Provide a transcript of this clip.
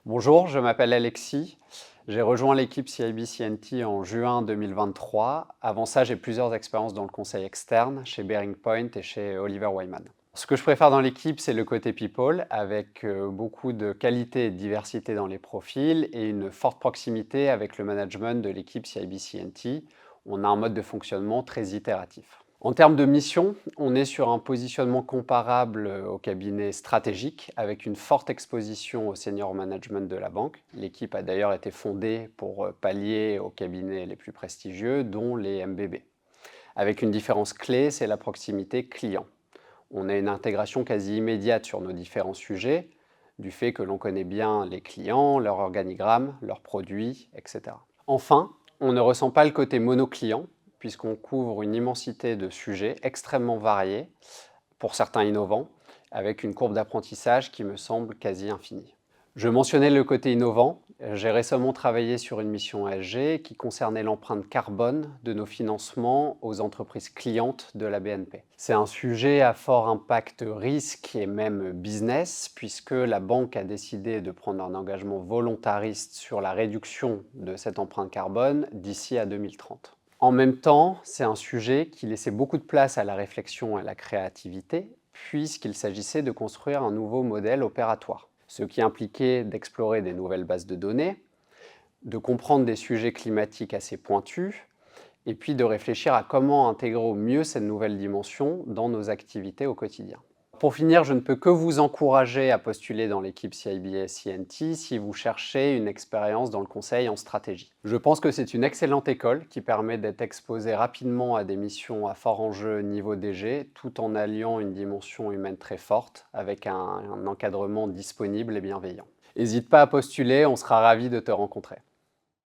Bonjour, je m'appelle Alexis. J'ai rejoint l'équipe CIB CNT en juin 2023. Avant ça, j'ai plusieurs expériences dans le conseil externe, chez Bearing Point et chez Oliver Wyman. Ce que je préfère dans l'équipe, c'est le côté people, avec beaucoup de qualité et de diversité dans les profils et une forte proximité avec le management de l'équipe CIB CNT. On a un mode de fonctionnement très itératif. En termes de mission, on est sur un positionnement comparable au cabinet stratégique, avec une forte exposition au senior management de la banque. L'équipe a d'ailleurs été fondée pour pallier aux cabinets les plus prestigieux, dont les MBB. Avec une différence clé, c'est la proximité client. On a une intégration quasi immédiate sur nos différents sujets, du fait que l'on connaît bien les clients, leur organigramme, leurs produits, etc. Enfin, on ne ressent pas le côté monoclient, puisqu'on couvre une immensité de sujets extrêmement variés, pour certains innovants, avec une courbe d'apprentissage qui me semble quasi infinie. Je mentionnais le côté innovant. J'ai récemment travaillé sur une mission ESG qui concernait l'empreinte carbone de nos financements aux entreprises clientes de la BNP. C'est un sujet à fort impact risque et même business, puisque la banque a décidé de prendre un engagement volontariste sur la réduction de cette empreinte carbone d'ici à 2030. En même temps, c'est un sujet qui laissait beaucoup de place à la réflexion et à la créativité, puisqu'il s'agissait de construire un nouveau modèle opératoire, ce qui impliquait d'explorer des nouvelles bases de données, de comprendre des sujets climatiques assez pointus, et puis de réfléchir à comment intégrer au mieux cette nouvelle dimension dans nos activités au quotidien. Pour finir, je ne peux que vous encourager à postuler dans l'équipe CIB CNT si vous cherchez une expérience dans le conseil en stratégie. Je pense que c'est une excellente école qui permet d'être exposé rapidement à des missions à fort enjeu niveau DG, tout en alliant une dimension humaine très forte avec un encadrement disponible et bienveillant. N'hésite pas à postuler, on sera ravis de te rencontrer.